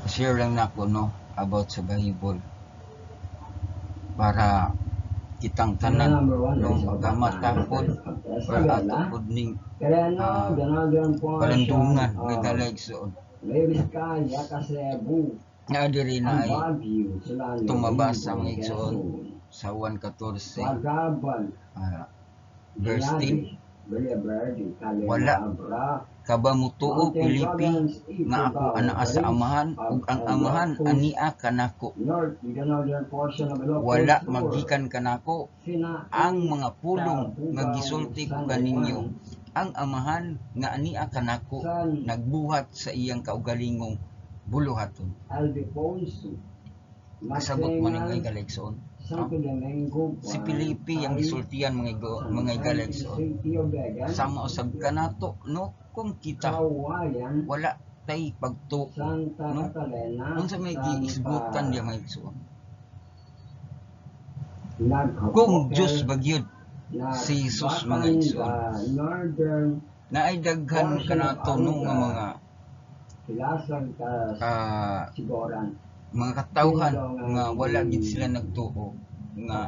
share lang na ako no about sa Bible para kitang tanan no magamatapod or ato pod ning palandungan nga galigsoon na diri na ay tumabasa mga igsoon sa 1:14 verse 10. Wala ka ba mutuo Pilipi nga ako anaa sa amahan ug ang amahan ania kanako. Wala magikan kanako ang mga pulong nga gisulti ko kaninyo. Ang amahan nga ania kanako nagbuhat sa iyang kaugalingong buluhaton. Kasabot man ang galigsoon. No? Si Pilipi ang gisultihan mga galigsoon. Sama usab kanato no kung kita wala tay pagtuo no unsa may giisgutan diya mga igsoon. Kung Diyos bagyod si Jesus mga igsoon naay daghan kanato no nga mga katawhan nga wala gid sila nagtuo nga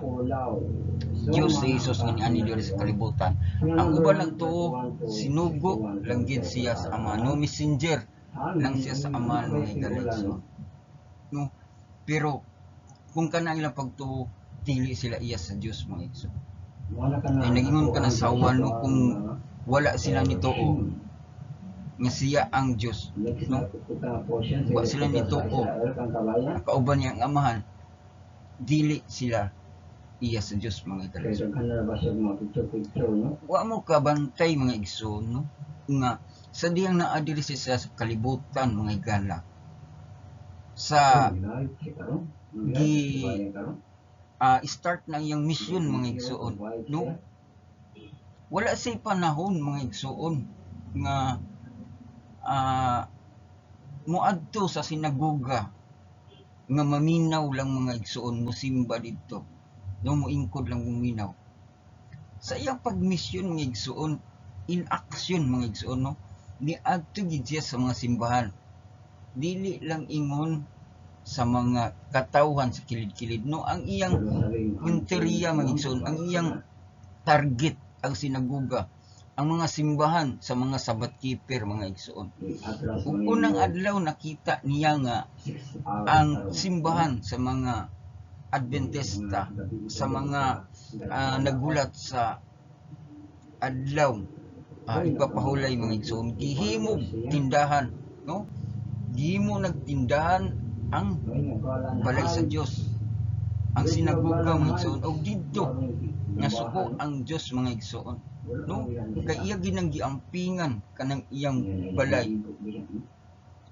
Diyos si Jesus nga ani diri sa kalibutan. Ang uban nagtuo sinugo lang gid siya sa Ama, no messenger lang siya sa Ama mga galigsoon. No, pero kung kana ilang pagtuo dili sila iya sa Dios mga igsoon. Ay nagingon ka na sawan no kung wala sila nituo nga siya ang Diyos, no? Wa sila nituo kauban niyang amahan, dili sila iya sa Diyos mga galigsoon. Wa mo kabantay mga igsoon no nga sa diyang naa diri siya sa kalibutan mga igala sa start na iyang mission mga igsoon no wala say panahon mga igsoon nga moadto sa sinagoga nga maminaw lang mga igsoon mosimba didto no moingkod lang muminaw sa iyang pagmisyon mga igsoon in action mga igsoon no niadto gid siya sa mga simbahan dili lang ingon sa mga katawhan sa kilid-kilid no ang iyang interiya mga igsoon ang iyang target ang sinagoga ang mga simbahan sa mga Sabbath keeper mga igsoon. Ug unang adlaw nakita niya nga ang simbahan sa mga Adventista sa mga nagulat sa adlaw ipapahulay mga igsoon gihimo tindahan no gihimo nagtindahan ang balay sa Dios ang sinagoga mga igsoon og didto nasuko ang Dios mga igsoon no kay iya ginang giampingan kanang iyang balay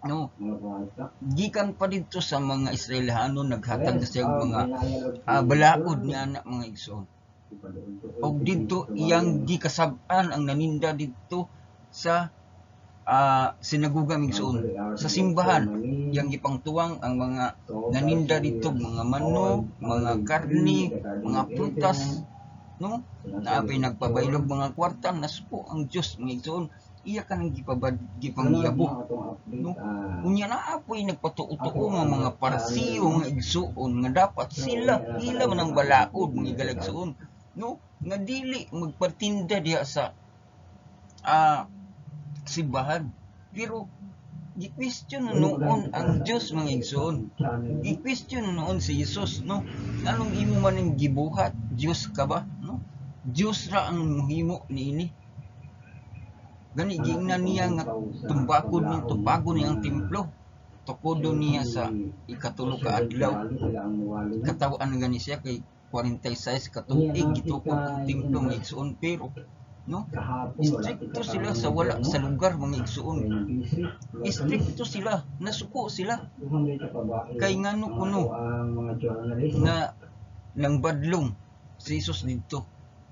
no gikan pa didto sa mga Israelhano naghatag na siya mga balaod niya anak mga igsoon og didto iyang gikasab-an ang naninda didto sa sinagoga mga igsoon sa simbahan iyang gipangtuwang ang mga naninda didto mga manok mga karni mga prutas no naapay nagpabaylog mga kwarta nasuko ang Dios mga igsoon iya kanang gipangyabo no unya na apoy nagpatuo-tuo nga mga parsiyo mga igsoon nga dapat sila man ang balaod mga galigsoon no nga dili magpartinda diha sa simbahan pero gi-question noon ang Dios mga igsoon gi-question noon si Jesus no anong imo man ning gibuhat Dios ka ba no Dios ra ang mohimo niini gani giingnan niya nga tumpagon niya ang templo tukodon niya sa ikatulo ka adlaw katawan gani siya kay 46 ka tuig gitukod ang templo mga igsoon pero no istrikto sila sa wala sa lugar mga igsoon istrikto sila nasuko sila kay ngano kuno nga nang badlong si Jesus dito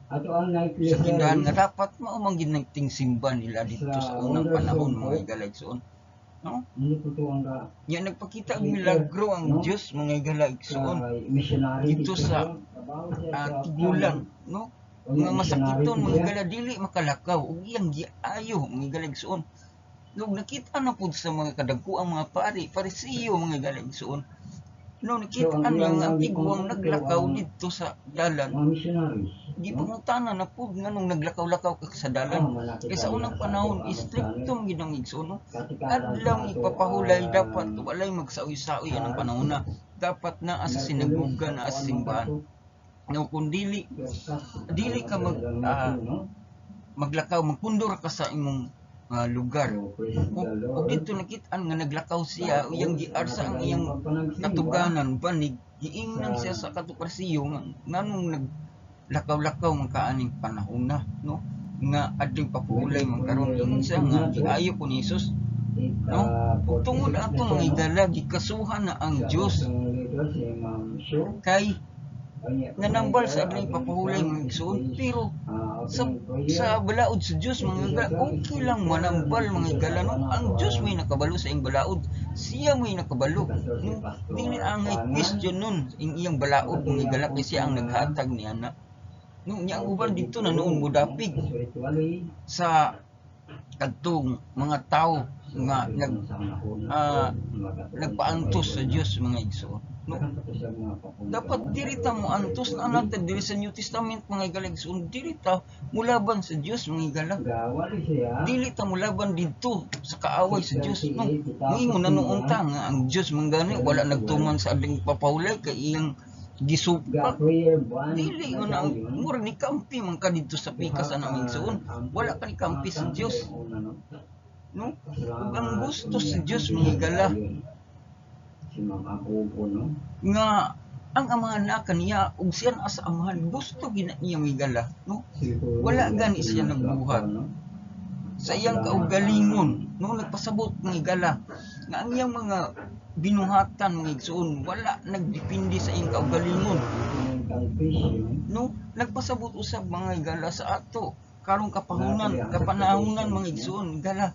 sa tindahan nga dapat mao man gid nagtingsimba nila dito sa unang panahon mga galigsoon no nya nagpakita og milagro ang Dios mga galigsoon dito sa tigulang no nga masakiton mga gala dili makalakaw ug iyang giayo mga galigsoon Nung nakita na po sa mga kadagkuang mga parisiyo mga igala igsuon. No, nakita niya nga tigwang naglakaw dito sa dalan. Mga missionaries. Di pangutana na po nga nung naglakaw-lakaw ka sa dalan. Kaya sa unang panahon, istriktong ginang igsoon. No? Adlang ipapahulay, dapat walay magsaoy-saoy ang panahon na. Dapat na sa sinaguga, na sa simbahan. No, kung dili ka maglakaw, magpundor ka sa imong lugar. O dito nakita nga naglakaw siya, iyang giarsa ang iyang katuganan, banig, giingnan siya sa katuparsiyo nga nung naglakaw-lakaw man kaaning panahon na, no? Nga ading papulay man karon ingon siya nga giayo ko ni Jesus, no? Ug tungod ato mga igala, gikasuhan na ang Dios kay nga nambal sa ading papahulay mga igsoon, pero sa balaod sa Diyos mga igala, okay lang manambal mga igala, no? Ang Diyos may nakabalo sa iyang balaod, siya may nakabalo, no? Dili ang question nun ang iyang balaod mga igala, kay siya ang naghatag ni anak, no? Nya ang uban dito na noon mudapig sa kadtong mga tao nga nagpaantos sa Diyos mga igsoon, no? Dapat dirita mo antos na natin diri sa New Testament mga igala igsoon, dirita mulaban sa Dios mga igala, dili ta mulaban dito sa kaaway sa Dios, no? Moingon na noon ta nga ang Dios manggani wala nagtuman sa ading papahulay kay iyang gisupak, dili mo na mura ni kampi man ka dito sa pikas ana mga igsoon, wala ka ni kampi sa Dios, no? Ug ang gusto sa Dios mga igala nga ang amahan na kaniya ug siya as amahan gusto gina niya migala, no? Wala gani siya nagbuhat sa iyang kaugalingon, no? Nagpasabot ng igala nga ang iyang mga binuhatan mga igsoon wala nagdepende sa iyang kaugalingon, no? Nagpasabot usab mga igala sa ato karong kapanahunan mga igsoon igala,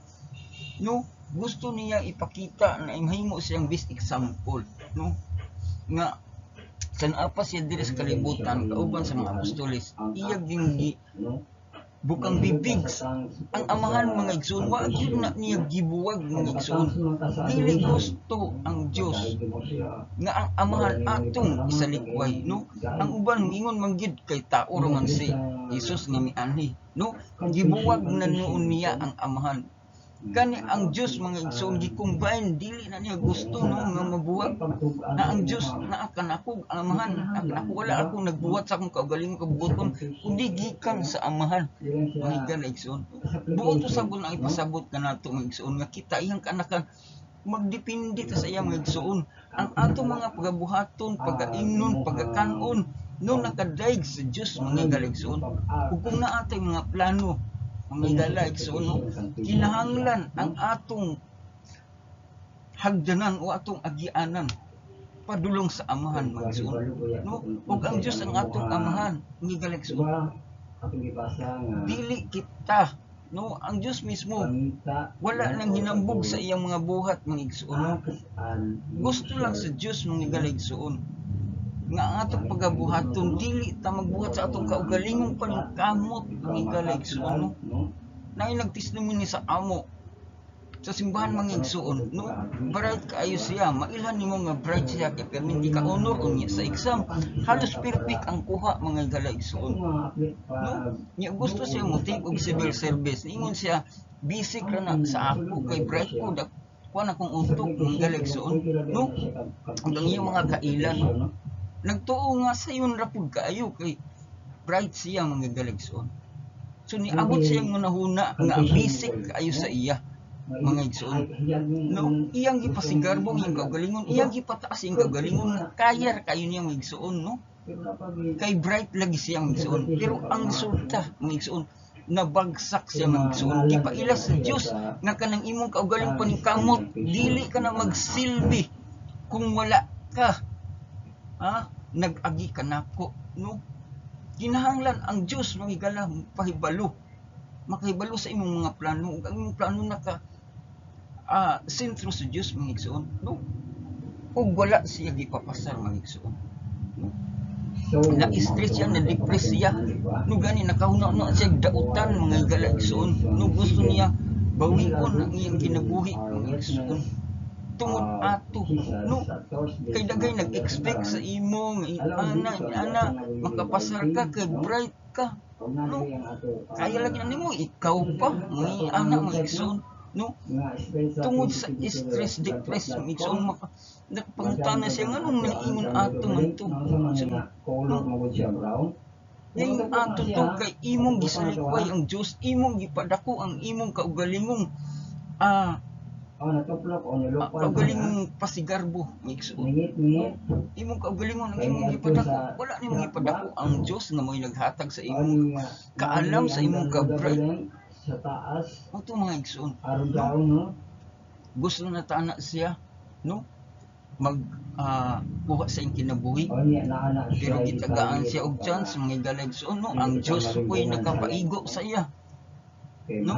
no? Gusto niya ipakita na mahimo siyang best example, no? Nga sanapa siya diri sa kalibutan kauban sa mga apostoles, iya gingi bukang bibig ang amahan mga igsoon, wa gyud na niya gibuwag mga igsoon, dili gusto ang Dios nga ang amahan atong isalikway, no? Ang uban mingon man gyud kay taor man si Jesus nga mianhi, no? Gibuwag na noon niya ang amahan. Gani ang Diyos mga igsoon gi-combine, dili na niya gusto, no, nga mabuwag na ang Diyos na akan ako amahan, ako wala akong nagbuhat sa akong kaugalingon kabubuton kundi gikan sa amahan mga igala igsoon. Buot usab na ipasabot kanato mga igsoon nga kita iyang kanakan magdepende ta sa iya mga igsoon, ang ato mga pagabuhaton, pagaingnon, pagakanon no nakadaig sa Diyos mga igala igsoon. Ug kung naa tay mga plano mga igala igsoon, no, kinahanglan ang atong hagdanan o atong agianan padulong sa amahan mga igsoon, no? Ug ang Dios ang atong amahan mga igala igsoon, dili kita, no? Ang Dios mismo wala nang hinambog sa iyang mga buhat mga igsoon, gusto lang sa Dios mga igala igsoon nga ang atong pagabuhaton dili ta magbuhat sa atong kaugalingong paningkamot mga igala igsoon, no? Naay nagtestimony sa amo sa simbahan mga igsoon, no? Bright kaayo siya, mailhan nimo nga bright siya kay perminti ka honor unya sa exam, halos perfect ang kuha mga igala igsoon, no? Nya gusto siya motive og civil service, ingon siya basic ra na sa ako kay bright ko kuan akong untok mga igala igsoon, no? Ang iyong mga kailan, no? Nagtuo nga sa yun rapod kaayo kay bright siya mga galigsoon. So niabot siya nga nahuna nga basic kaayo sa iya mga igsoon, no? Iyang gipasigarbong iyang kaugalingon, iyang gipataas iyang kaugalingon, kaya kayo niya mga igsoon, no? Kay bright lagi siya mga igsoon, pero ang resulta mga igsoon nabagsak siya mga igsoon. Gipaila sa Dios nga kanang imong kaugaling paningkamot dili ka na magsilbi kung wala ka nag-agi ka nako, no? Kinahanglan ang Dios mga igala makahibalo sa imong mga plano, ug ang imong plano naka sentro sa Dios mga igsoon, no? Ug wala siya gipapasar mga igsoon, no? Na-stress siya, na-depress siya, no? Gani nakahuna-una siya dautan mga igala igsoon, no? Gusto niya Bawion ang iyang kinabuhi mga igsoon. Tungod ato, no? Kay dagay nag-expect sa imo nga ana makapasar ka kay bright ka, no? Kaya lagi na nimo ikaw pa may ana mga igsoon, no? Tungod sa stress, depress mga igsoon nakapangutana siya nganong naiingon ato man to. Ngayon ato to kay imong gisalikway ang Dios, imong gipadako ang imong kaugalingong kaugalingong pasigarbo igsoon. Imong kaugalingon ang imong gipadako, wala nimong gipadako ang Dios nga mo'y naghatag sa imong kaalam sa imong kabray sa taas. Ito mga igsoon, Araw no? gusto na tana siya, no? Kuha sa iyong kinabuhi. Pero gitagaan siya og chance mga galay igsoon, no? Ang Dios supoy nakapaigo sa iya, no?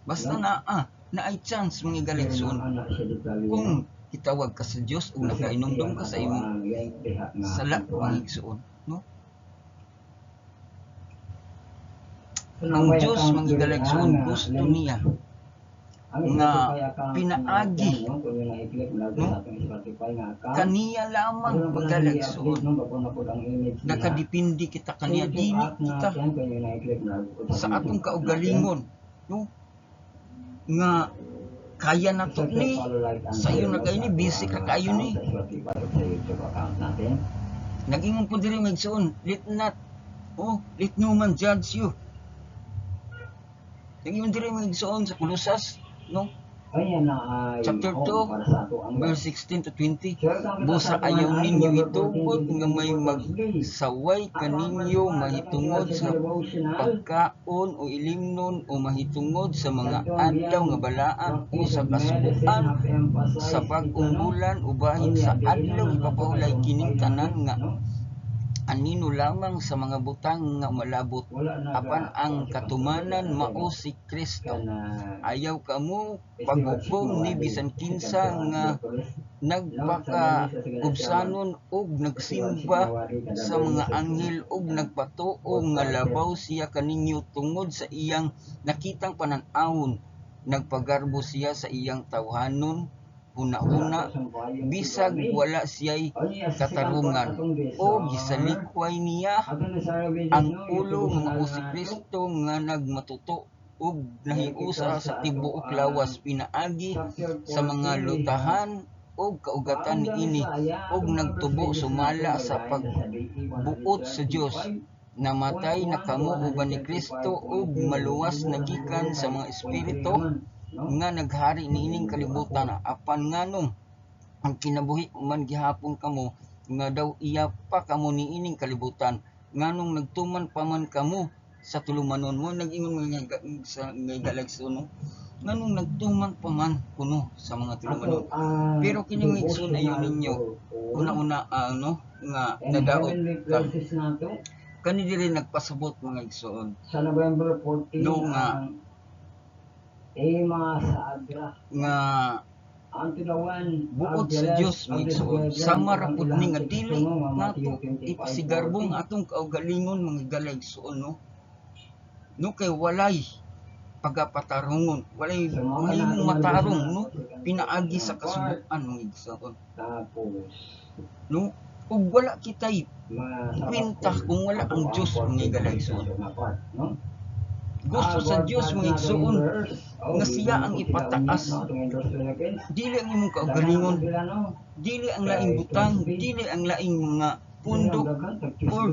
Basta naay chance mga galay igsoon. Kung kitawag ka sa Dios o nakainumdum ka sa imong sala mga igsoon, no? Ang Dios mga galay igsoon gusto niya nga pinaagi, no? Kaniya lamang magalag suod. Nakadipindi kita kaniya, dili kita sa atong kaugalingon, no? Nga kaya na to ni sa iyo na kayo ni basic na kayo ni nag-ingon po diri magsuon, let no man judge you. Nag-ingon diri magsuon sa Kolosas, no? Chapter 2, verse 16 to 20. Busa ayaw ninyo itugod nga may magsaway kaninyo mahitungod sa pagkaon o ilimnon o mahitungod sa mga adlaw nga balaan o sa kasubuan sa pag-umbulan o bahin sa adlaw ipapahulay kining tanan nga anino lamang sa mga butang nga malabot apan ang katumanan mao si Kristo. Ayaw kamo paghukom ni bisan kinsa nga nagpakaubsanon og nagsimba sa mga anghel og nagpatuo nga labaw siya kaninyo tungod sa iyang nakitang panan-awon. Nagpagarbo siya sa iyang tawhanon una-una bisag wala siya'y katarungan o gisalikway niya ang ulo nga mao si Kristo nga nagmatuto ug nahiusa sa tibuok lawas pinaagi sa mga lutahan ug kaugatan niini ug nagtubo sumala sa pagbuot sa Dios. Namatay na kamo uban ni Kristo ug maluwas na gikan sa mga espiritu nga naghari niining kalibutan apan nganong ang kinabuhi man gihapon kamo nga daw iya pa kamo niining kalibutan nganong nagtuman pa man kamo sa tulumanon mo nag-ingon mga sa galagson nganong nagtuman pa man kuno sa mga tulumanon pero kini igsoon ayo ninyo una-una nga nadaot ka kani diri nagpasabot mga igsoon sa November 14 no nga nga buot sa Dios migsuon sama ra pud ni nga dili nato ipasigarbo ang atong kaugalingon mga galagson no kay walay pagapatarungon walay mahimong matarong no pinaagi sa kasubuan mga igsoon no ug wala kitay kwenta kung wala ang Dios mga galagson. Gusto sa Dios mga igsoon nga siya ang ipataas. Dili ang imong kaugalingon, dili ang laing butang, dili ang laing mga pundok or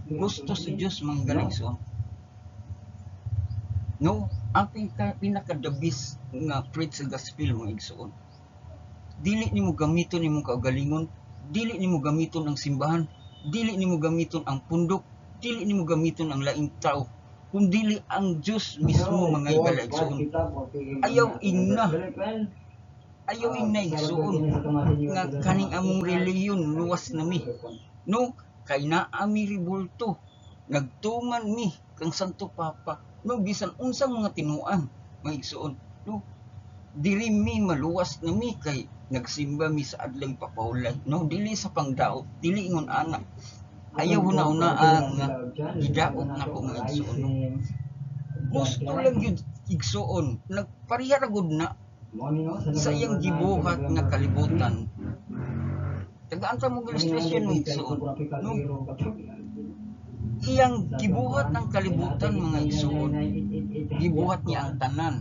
gusto sa Dios mga galagson. No, ang pinaka-dabis nga preach sa gospel mga igsoon. Dili nimo gamiton imong kaugalingon, dili nimo gamiton ang simbahan, dili nimo gamiton ang pundok, dili nimo gamiton ang laing tao. Kung dili ang Diyos mismo mga galagson. Ayaw ina igsoon nga kaning among reliyon luwas na mi. No, kay naa mi ribulto. Nagtuman mi kang Santo Papa. No, bisan unsang mga tinuan mga igsoon. No, diri mi maluwas na mi kay nagsimba mi sa adlaw papahulay. No, dili sa pangdaot, dili ingon anak. Ayaw una-una ang gidaot na ko mga igsoon. Gusto lang yun igsuon. Nagpareha ra gud na sa iyang gibuhat nga kalibutan. Tagaan ta mo illustration mo igsuon. No? Iyang gibuhat ng kalibutan mga igsuon. Gibuhat niya ang tanan.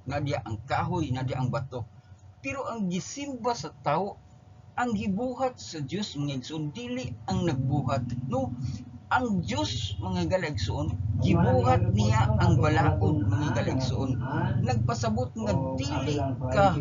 Na diya ang kahoy, na diya ang bato. Pero ang gisimba sa tao, ang gibuhat sa Dios mga igsuon, dili ang nagbuhat. No? Ang Diyos mga galagsuon, gibuhat niya ang balaod mga galagsuon. Nagpasabot nga dili ka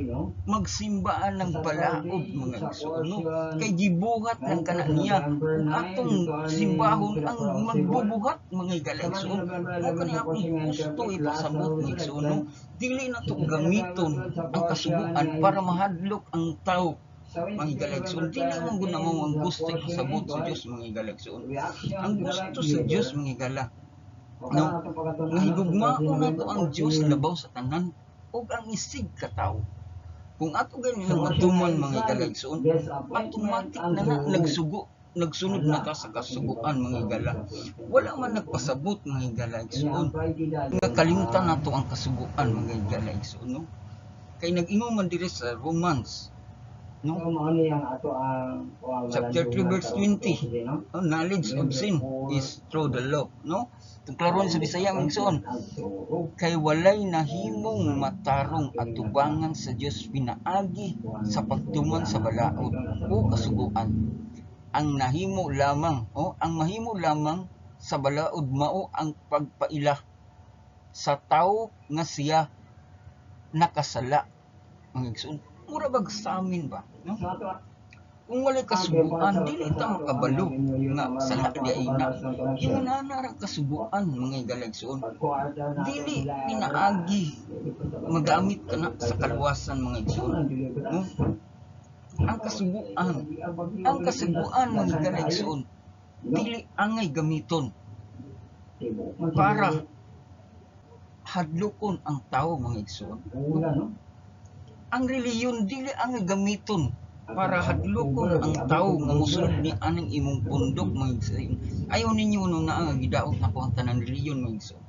magsimbaan ng balaod mga galagsuon. No? Kay gibuhat lang kana niya. Kung atong simbahon ang magbubuhat mga galagsuon. Mo kani akong gusto ipasabot mga galagsuon. No? Dili na to gamiton ang kasubuan para mahadlok ang tao. Mga galagsuon, dili man gud namo ang gusto pasabot sa Dios mga galagsuon. Ang gusto sa Dios mga gala. No, nahigugmaon nato ang Dios labaw sa tanan ug ang isig ka tawo. Kung ato gani lang matuman mga galagsuon, automatic na nagsunod na ta sa kasuguan mga gala. Wala man nagpasabot mga galagsuon. Nga kalimutan nato ang kasuguan mga galagsuon, no? Kay nag-ingon man diri sa Romans no? Chapter 3 verse 20. Knowledge of sin is through the law, no? Tuklaron sa Bisaya ang igsoon. Kay walay nahimong matarong atubangan sa Dios pinaagi sa pagtuman sa balaod o kasuguan. Ang mahimo lamang sa balaod mao ang pagpaila sa tao nga siya nakasala. Ang igsoon, mura bag sa amin ba? No? Kung walay kasubuan, dili ta makabalo nga sala di ay na. Hinanara kasubuan mga galagsuon. Dili pinaagi magamit ka na sa kaluwasan mga igsoon. No? Ang kasubuan mga galagsuon, dili angay gamiton para hadlokon ang tao mga igsoon. Ang reliyon dili ang gamiton para hadlokon ang tao nga mosunod ni anang imong pundok mga igsoon. Ayaw ninyo nung naa gidaot na ko ang tanan reliyon mga igsoon.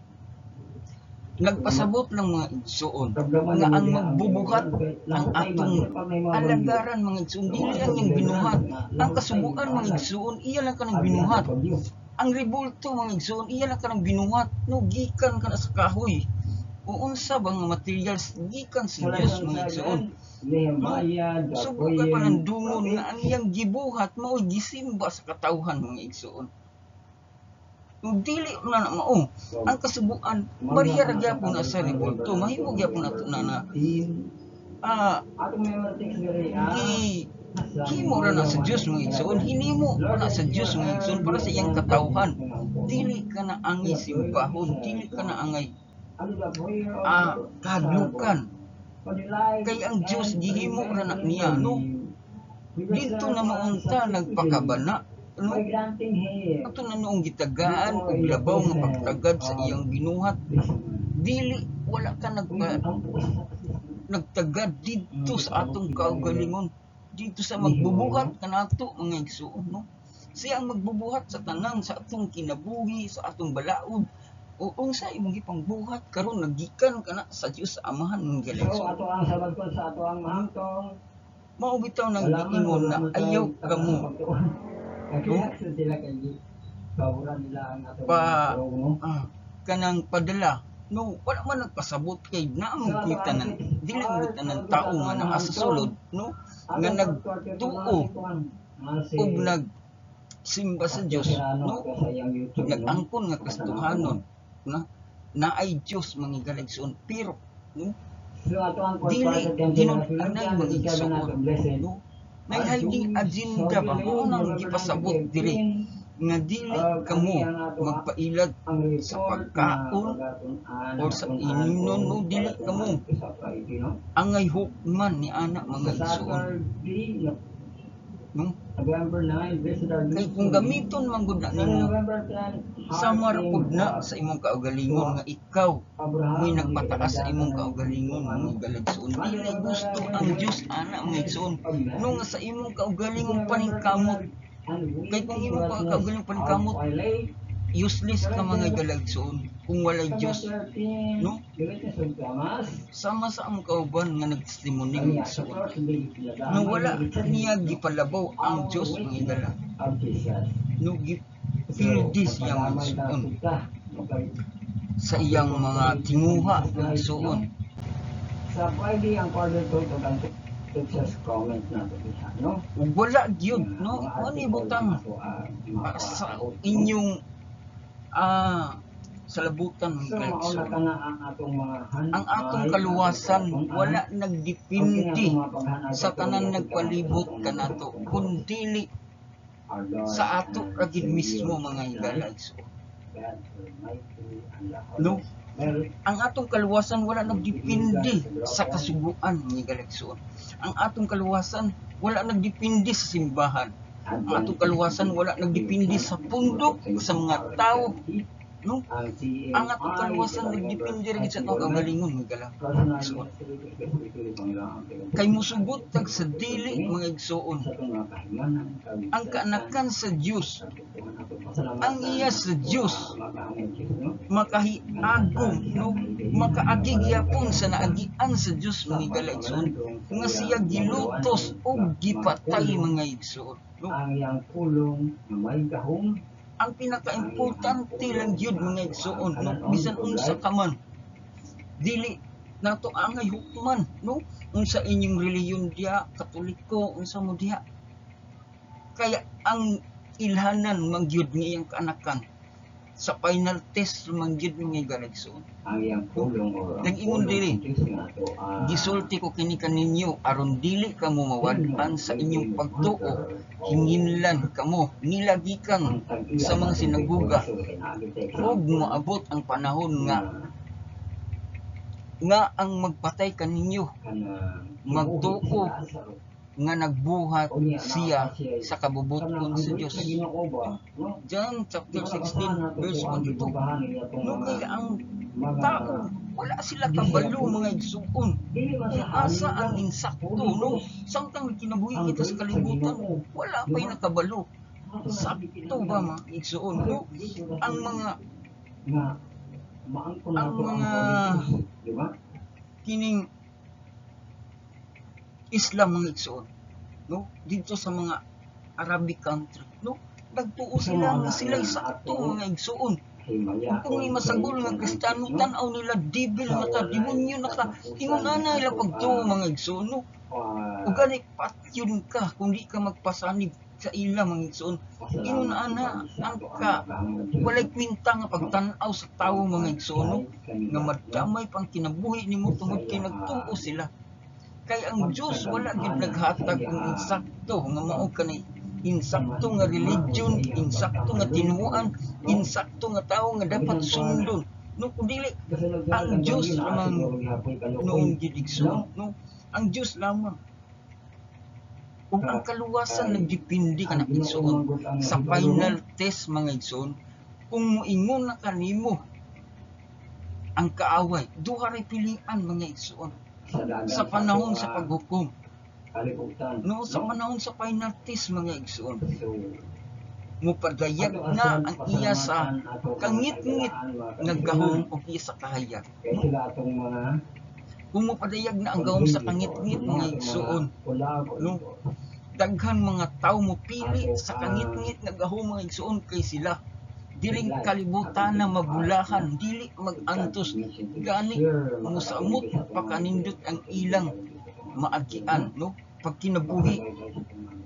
Nagpasabot lang mga igsoon nga ang magbubuhat ang atong alagaran mga igsoon dili lang yung binuhat. Ang kasubuan mga igsoon iya lang kanang binuhat. Ang rebulto mga igsoon iya lang kanang binuhat. No gikan kana sa kahoy. Kung unsa ba nga materials gikan sa Dios mga igsoon. Subok ka panandungon nga ang iyang gibuhat mao gisimba sa katawhan mga igsoon. Kung dili na mao ang kasubuan bariya ra gyapon na sa rebulto mahimo gyapon nato na himo ra na sa Dios mga igsoon, hinimo ra na sa Dios mga igsoon para sa iyang katawhan. Dili ka na angay simbahon, dili ka na angay kahadlukan. Kay ang Diyos gihimo ra na niya, no? Dito na maunta nagpakabana, no? Ato na noong gitagaan ug labaw nga pagtagad sa iyang binuhat. Dili wala ka nagtagad dito sa atong kaugalingon, dito sa magbubuhat kanato mga igsoon, no? Siya ang magbubuhat sa tanan sa atong kinabuhi, sa atong balaod. O unsa imong gipangbuhat karon nagikan kana sa Dios sa Amahan ng galagsuon. So ato ang sabad ko sa ato ang mahangtong mao bitaw nang giingon na ayaw kamo. Sila kay paboran nila ang ato kanang padala. No, wala man nagpasabot kay naamong kita ng dili mo tanan tao nga naa sa sulod, no? Nga nagtuo ug nagsimba sa Dios, no? Nag-angkon nga kastuhanon na naay Diyos mga galagsuon pero no dili ginanay mga igsuon no may hiding agenda ba mo nang gipasabot diri nga dili kamo magpailad sa pagkaon o sa ininom no dili kamo angay hukman ni anak mga igsuon no kay kung gamiton man gud na nimo samar pud na sa imong kaugalingon nga ikaw may nagpataas sa imong kaugalingon mga galagsuon dili gusto ang Dios ana mga igsoon no nga sa imong kaugalingon paningkamot kay kung imong kaugalingon paningkamot useless ka mga galagsoon kung walay Diyos, no? Sama sa ang kauban nga nagtestimony ng igsoon no wala niya gipalabaw ang Diyos mga igala, no gipildi siyang igsoon sa iyang mga tinguha ng igsoon. Sa Friday ang quarter to ang just comment na to diha, no? Ug wala gyud, no? Ano ibutang sa inyong salabutan ng So, mauna galagsoon. ka na ang atong mga Ang atong kaluwasan wala nagdepende sa tanan nagpalibot kanato kundi sa ato ra gid mismo mga galagsoon. No? Ang atong kaluwasan wala nagdepende sa kasuguan ni galagsoon. Ang atong kaluwasan wala nagdepende sa simbahan. Ang atong kaluwasan wala nagdepende sa pundok sa mga tao, no? Ang atong kaluwasan nagdepende rin sa atong kagalingon mga galagsoon. Kay musugot kag sa dili mga igsoon. Ang kaanakan sa Dios, ang iya sa Dios makahiagom, no? Makaagi gyapon sa naagian sa Dios mga galagsoon nga siya gilutos o gipatay mga igsoon, no? Ang yang pulong na may gahom Ang pinaka-importante lang yun mga igsoon, no? Bisan unsa ka man dili nato angay hukman, no? Unsa inyong reliyon diha, Katoliko, unsa mo diha, kaya ang ilhanan mangyud nga iyang kaanakan sa final test mangyud mga galagsoon. ang yang pulong o Nag-ingon diri, gisulti ko kini kaninyo aron dili kamo mawad-an sa inyong pagtuo, hinginlan kamo nilagikan sa mga sinaguga ug moabot ang panahon nga ang magpatay kaninyo magtuo nga nagbuhat siya sa kabubuton sa Dios. John chapter 16 verse 22. No kaya ang tao wala sila kabalo mga igsuon. Kung asa ang insakto, no? Samtang kinabuhi kita sa kalibutan, wala pa'y nakabalo. Sakto ba mga igsuon, no? Ang mga kining Islam mga igsoon, no? Dito sa mga Arabic country, no? Nagtuo sila nga sila'y sakto mga igsoon. Kung may masagol nga Kristiyano, tanaw nila devil na ka, demonyo na ka, ingon na nila pagtuo mga igsoon, no? O gani patyon ka kung di ka magpasanib sa ila mga igsoon. Ingon ana ang ka walay kwinta nga pagtan-aw sa tawo mga igsoon, no? Nga madamay pang kinabuhi nimo tungod kay nagtuo sila. Kay ang Diyos wala gid naghatag ng insakto nga mao kanay insakto nga religion, insakto nga tinuoan, insakto nga tawo nga dapat sundon. No kundi ang Diyos lamang noon gid igsoon, no? Ang Diyos lamang. Kung ang kaluwasan nagdepende ka na igsoon sa final test mga igsoon, kung moingon na kanimo ang kaaway, duha ray pilian mga igsoon. Sa panahon sa paghukom, no, sa panahon sa final test mga igsoon, mupadayag na ang iya sa kangit-ngit naggahom o iya sa kahayag. Kung mupadayag na ang gahom sa kangit-ngit mga igsoon, no, daghan mga tao mo pili sa kangit-ngit naggahom mga igsoon kay sila diring kalibutan na mabulahan, dili mag-antos gani musamot pakanindot ang ilang maagian, no? Pag kinabuhi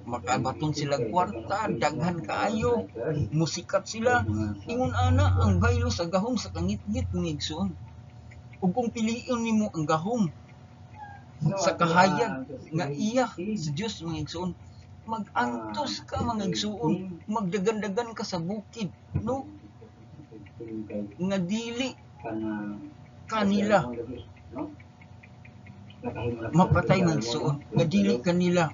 makabaton sila kwarta, daghan kaayo, musikat sila, ingon ana ang baylo sa gahom sa kangit-ngit mga igsoon. Ug kung piliin nimo ang gahom sa kahayag nga iya sa Dios mga igsoon, mag-antos ka mga igsuon, magdagan-dagan ka sa bukid, no? Nga dili kanila mapatay mga igsuon, nga dili kanila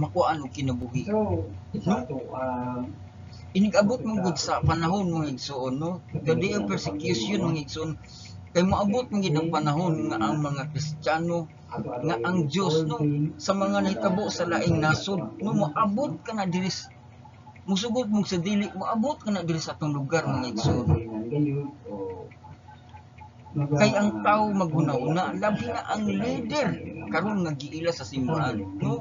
makuan og kinabuhi. No? Inigabot mong gud sa panahon mga igsuon, no? The day of persecution mga igsuon, kay moabot man gid ang panahon nga ang mga Kristiyano nga ang Dios, no, sa mga nahitabo sa laing nasod, no, moabot ka na diri Musugod mong sa dili, maabot ka na diri sa atong lugar mga igsoon. Kay ang tao maguna-una, labi na ang leader karon nagiila sa simbahan, no?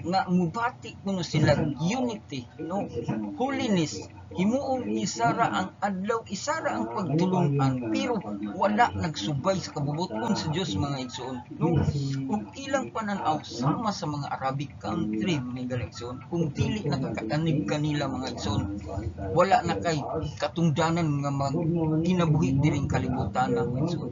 Nga mubati kuno sila unity, no? Holiness. Himuon isara ang adlaw, isara ang pagtulungan, pero wala nagsubay sa kabubuton sa Dios mga igsoon, no? Kung ilang pananaw sama sa mga Arabic country mga igsoon, kung dili nakakaanib kanila mga igsoon, wala na kay katungdanan nga kinabuhi diring kalibutan na mga igsoon.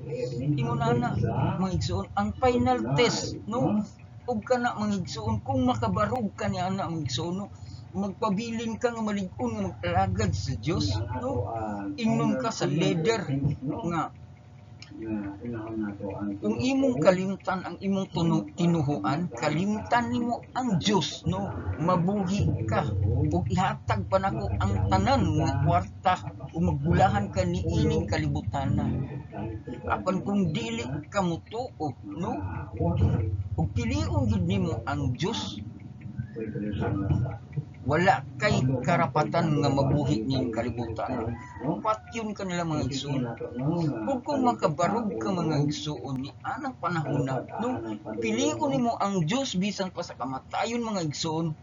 Ingunana mga igsoon, ang final test, no? Ug kana mga igsoon, kung makabarog ka niya na mga igsoon, no? Magpabilin ka nga malig-on nga mag-alagad sa Dios, no? Ingnon ka sa leader nga kung imong kalimtan ang imong tinuhuan, kalimtan nimo ang Dios, no? Mabuhi ka ug ihatag pa nako ang tanan nga kwarta ug magbulahan ka niining kalibutan na. Apan kung dili ka motuo, no? Ug pilion gid nimo ang Dios, wala kay karapatan nga mabuhi ning kalibutan. Patyon ka nila mga igsoon. Kung makabarog ka mga igsoon ni anang panahon na, no? Pilion nimo ang Dios bisan pa sa kamatayon mga igsoon.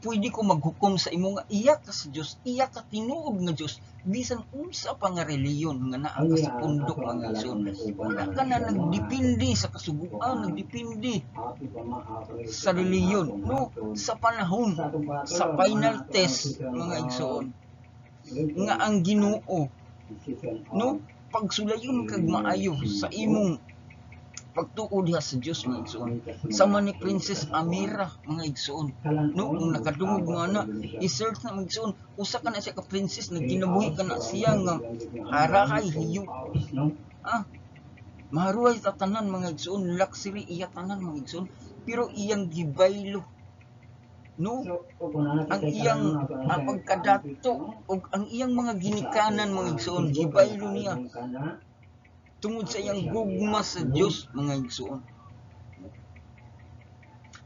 Pwede ko maghukom sa imo nga iya ka sa Dios, iya ka tinuod nga Dios, bisan unsa pa nga reliyon nga naa ka sa pundok mga igsoon. Wala ka na nagdepende sa kasuguan, nagdepende sa reliyon, no? Sa panahon sa final test mga igsoon nga ang Ginoo, no? Pagsulayon kag maayo sa imong pagtuod diha sa Dios mga igsoon. Sama ni Princess Amira mga igsoon, no? Kung nakadungog nga na i-search na mga igsoon, usa ka na siya ka princess, nagkinabuhi ka na siya nga harahay hiyo, maharuay ta tanan mga igsoon, luxury iya tanan mga igsoon, pero iyang gibaylo, no? Ang iyang pagkadato ug ang iyang mga ginikanan mga igsoon, gibaylo niya tungod sa iyang gugma sa Dios mga igsoon.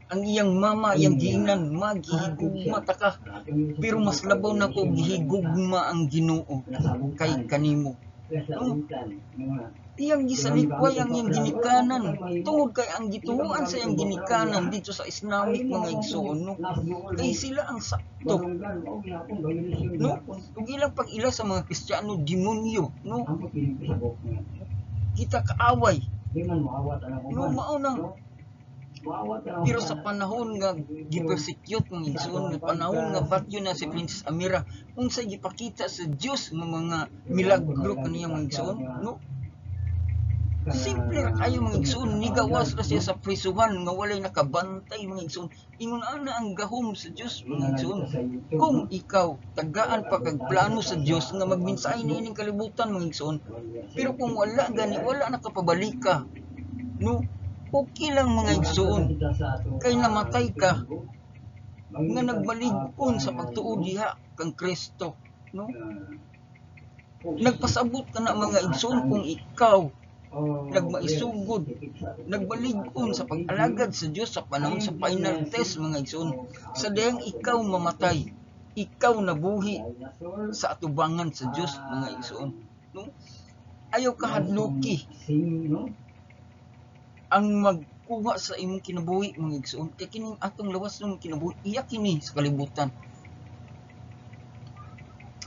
Ang iyang mama, iyang giingnan, maghihigugma ta ka, pero mas labaw na ko gihigugma ang Ginoo kay kanimo, no? Iyang gisalikway ang iyang ginikanan tungod kay ang gituoan sa iyang ginikanan dito sa Islamic mga igsoon, no? Kay sila ang sakto, no? Ug ilang pag-ila sa mga Kristiyano demonyo, no? Kita kaaway, no? Maunang pero sa panahon nga gipersecute ng igsoon, nga panahon nga batyo na si Princess Amira, unsay gipakita sa Dios nga mga milagro kaniya mga igsoon, no? Simple ra kayo mga igsoon, nigawas ra siya sa prisuhan nga walay nakabantay mga igsoon. Ingon ana ang gahom sa Dios mga igsoon. Kung ikaw tagaan pa kag plano sa Dios nga magminsay niining kalibutan mga igsoon, pero kung wala gani, wala nakapabalik ka, no? Okay lang mga igsoon, kay namatay ka nga nagmalig-on sa pagtuod diha kang Kristo, no? Nagpasabot ka na mga igsoon kung ikaw nagmaisugod, nagbalig-on sa pag-alagad sa Dios sa panahon sa final test mga igsoon. Sa dayang ikaw mamatay, ikaw nabuhi sa atubangan sa Dios mga igsoon, no? Ayaw ka hadluki ang magkuha sa imong kinabuhi mga igsoon, kay kining atong lawas ng kinabuhi iya kini sa kalibutan.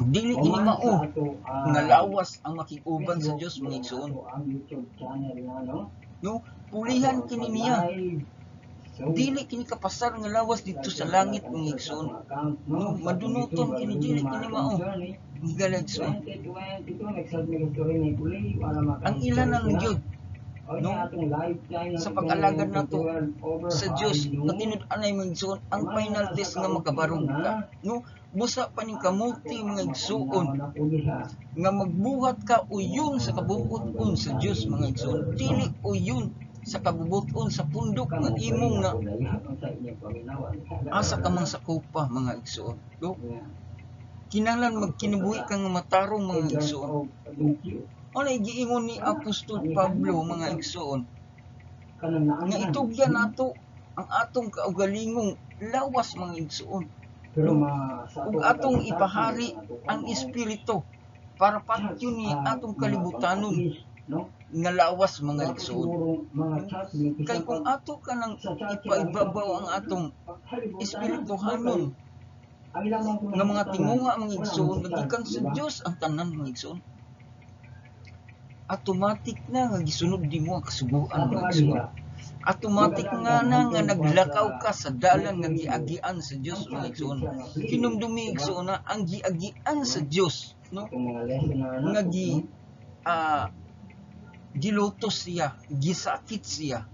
Dili kini mao nga lawas ang makig-uban sa Dios mga igsoon, no? Pulihan kini niya, dili kini kapasar nga lawas dito sa langit mga igsoon, no? Madunuton kini, dili kini mao higalag igsoon. Ang ilan ang gyud, no? Sa pag-alagad nato sa Dios nga tinud-anay mga igsoon, ang final test nga makabarog ka, no? Busa pa ning kamuti mga igsoon nga magbuhat ka uyon sa kabubuton sa Dios mga igsoon, dili uyon sa kabubuton sa pundok nga imong na asa ka mang sakupa mga igsoon, no? Kinahanglan magkinabuhi ka nga matarong mga igsoon. Ano giingon ni Apostol Pablo mga igsoon nga itugyan nato ang atong kaugalingong lawas mga igsoon, Pero sa ug atong ipahari ang espiritu para patyon ni atong kalibutanon no? nga lawas mga Tapos igsoon. siguro mga chat, may Kay kung ato ka nang ipaibabaw ang atong espirituhanon ang ilang nga mga tinguha mga igsoon nagikan sa Dios ang tanan mga igsoon, automatic na nga gisunod nimo ang kasuguan mga igsoon. Automatic nga naglakaw ka sa dalan nga giagian sa Dios mga igsoon. Hinumdumi igsoon na ang giagian sa Dios, no? Nga gilutos siya, gisakit siya.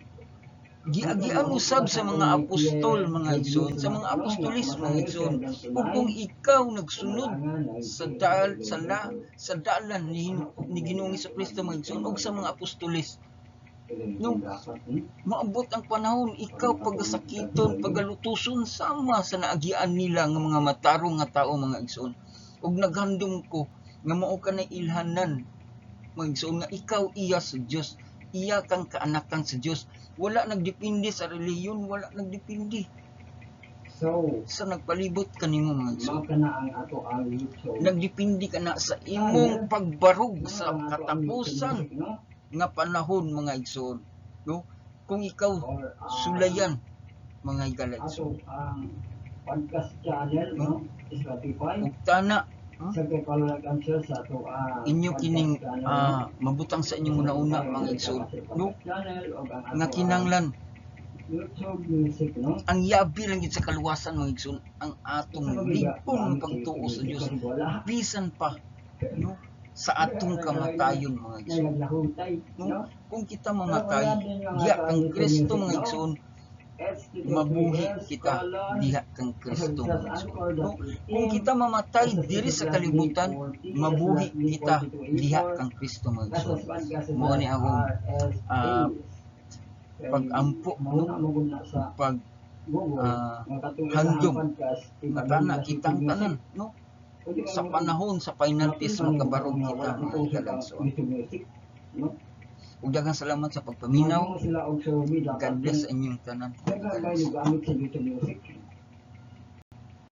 Giagian usab sa mga apostol mga igsoon, sa mga apostolis mga igsoon. Ug kung ikaw nagsunod sa dalan ni Ginoong Jesucristo mga igsoon ug sa mga apostolis, no, maabot ang panahon ikaw pagasakiton, pagalutuson sama sa naagian nila nga mga matarong nga tao mga igsoon. Ug naghandom ko nga mao ka na ilhanan mga igsoon nga ikaw iya sa Dios, iya kang kaanakan sa Dios. Wala nagdepende sa relihiyon, wala nagdepende So, sa nagpalibot kanimo mga igsoon. mao na ang ato ang YouTube. Nagdepende ka na sa imong pagbarug sa katapusan no? nga panahon mga igsoon, no? Kung ikaw Or, sulayan mga igala ato igsoon, ang podcast channel, no? Spotify. ug tana Sa kay answer sa ato inyo kining mabutang sa inyong una-una mga igsoon, no? Nga kinanglan YouTube music, no? ang yabi lang gid sa kaluwasan mga igsoon ang atong ligpong pagtuo sa Dios bisan pa, no, sa atong kamatayon mga igsoon. No? Kung kita mamatay diha kang Kristo mga igsoon, mabuhi kita diha kang Kristo mga igsoon. No? Kung kita mamatay diri sa kalibutan, mabuhi kita diha kang Kristo mga igsoon. Mao ni akong pag-ampo, no? Pag handom nga tana kitang tanan, no? Sa panahon sa penalties makabarog kita mga igalaigsoon. Ug daghang salamat sa pagpaminaw. God bless sa inyong tanan. Gamit sa YouTube music.